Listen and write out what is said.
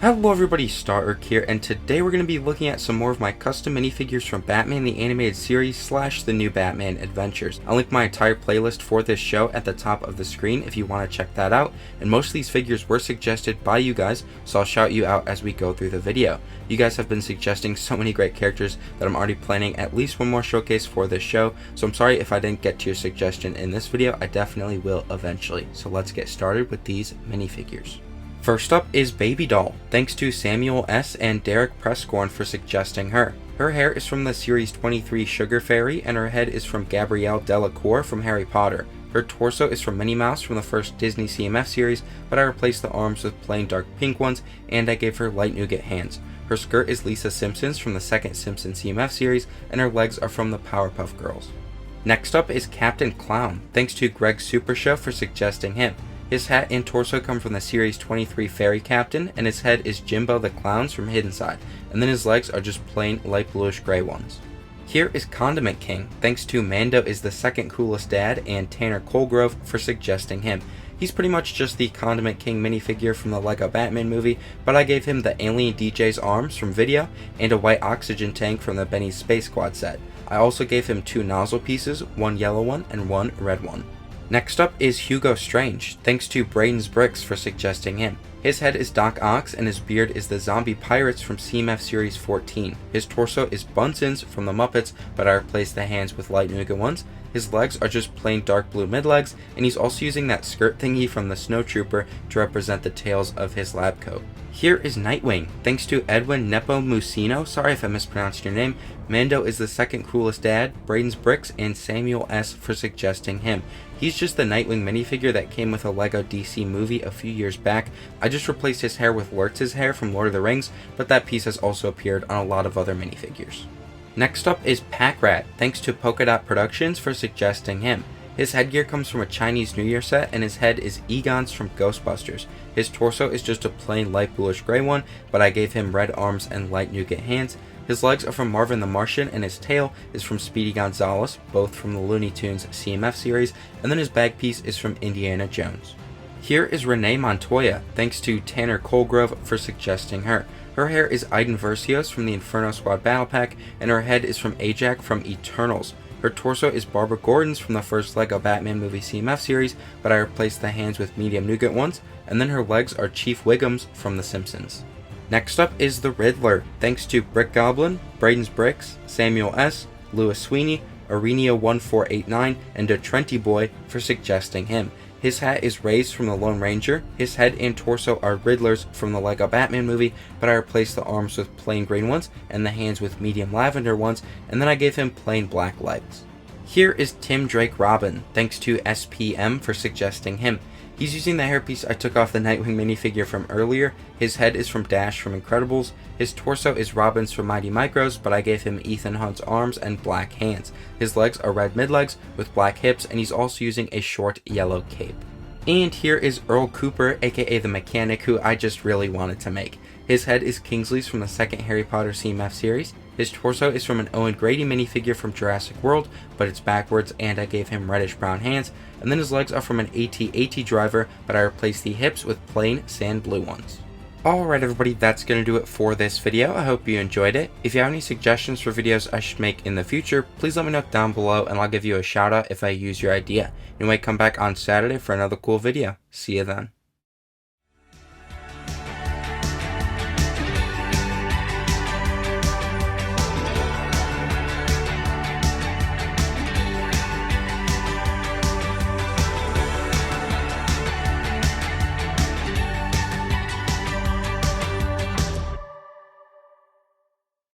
Hello everybody, Stark here, and today we're going to be looking at some more of my custom minifigures from Batman the Animated Series / the new Batman Adventures. I'll link my entire playlist for this show at the top of the screen if you want to check that out, and most of these figures were suggested by you guys, so I'll shout you out as we go through the video. You guys have been suggesting so many great characters that I'm already planning at least one more showcase for this show, so I'm sorry if I didn't get to your suggestion in this video. I definitely will eventually. So let's get started with these minifigures. First up is Baby Doll, thanks to Samuel S. and Derek Prescorn for suggesting her. Her hair is from the Series 23 Sugar Fairy, and her head is from Gabrielle Delacour from Harry Potter. Her torso is from Minnie Mouse from the first Disney CMF series, but I replaced the arms with plain dark pink ones, and I gave her light nougat hands. Her skirt is Lisa Simpson's from the second Simpsons CMF series, and her legs are from the Powerpuff Girls. Next up is Captain Clown, thanks to Greg Supershow for suggesting him. His hat and torso come from the Series 23 Fairy Captain, and his head is Jimbo the Clowns from Hidden Side, and then his legs are just plain light bluish gray ones. Here is Condiment King, thanks to Mando is the second coolest dad and Tanner Colgrove for suggesting him. He's pretty much just the Condiment King minifigure from the Lego Batman movie, but I gave him the Alien DJ's arms from Video and a white oxygen tank from the Benny's Space Squad set. I also gave him 2 nozzle pieces, one yellow one and one red one. Next up is Hugo Strange, thanks to Braden's Bricks for suggesting him. His head is Doc Ock and his beard is the Zombie Pirates from CMF Series 14. His torso is Bunsen's from the Muppets, but I replaced the hands with light nougat ones. His legs are just plain dark blue mid-legs, and he's also using that skirt thingy from the Snow Trooper to represent the tails of his lab coat. Here is Nightwing, thanks to Edwin Nepomuceno, sorry if I mispronounced your name. Mando is the second coolest dad, Braden's Bricks, and Samuel S. for suggesting him. He's just the Nightwing minifigure that came with a Lego DC movie a few years back. I just replaced his hair with Lurtz's hair from Lord of the Rings, but that piece has also appeared on a lot of other minifigures. Next up is Packrat, thanks to Polka Dot Productions for suggesting him. His headgear comes from a Chinese New Year set, and his head is Egon's from Ghostbusters. His torso is just a plain light bluish gray one, but I gave him red arms and light nougat hands. His legs are from Marvin the Martian, and his tail is from Speedy Gonzales, both from the Looney Tunes CMF series, and then his bag piece is from Indiana Jones. Here is Renee Montoya, thanks to Tanner Colgrove for suggesting her. Her hair is Iden Versios from the Inferno Squad Battle Pack, and her head is from Ajax from Eternals. Her torso is Barbara Gordon's from the first Lego Batman movie CMF series, but I replaced the hands with medium nougat ones, and then her legs are Chief Wiggum's from The Simpsons. Next up is the Riddler, thanks to Brick Goblin, Braden's Bricks, Samuel S., Louis Sweeney, Arenio1489, and a Trenty Boy for suggesting him. His hat is raised from the Lone Ranger, his head and torso are Riddler's from the Lego Batman movie, but I replaced the arms with plain green ones and the hands with medium lavender ones, and then I gave him plain black legs. Here is Tim Drake Robin, thanks to SPM for suggesting him. He's using the hairpiece I took off the Nightwing minifigure from earlier. His head is from Dash from Incredibles. His torso is Robin's from Mighty Micros, but I gave him Ethan Hunt's arms and black hands. His legs are red mid-legs with black hips, and he's also using a short yellow cape. And here is Earl Cooper, aka the mechanic, who I just really wanted to make. His head is Kingsley's from the second Harry Potter CMF series. His torso is from an Owen Grady minifigure from Jurassic World, but it's backwards, and I gave him reddish brown hands. And then his legs are from an AT-AT driver, but I replaced the hips with plain sand blue ones. Alright everybody, that's going to do it for this video. I hope you enjoyed it. If you have any suggestions for videos I should make in the future, please let me know down below, and I'll give you a shout out if I use your idea. You might come back on Saturday for another cool video. See you then.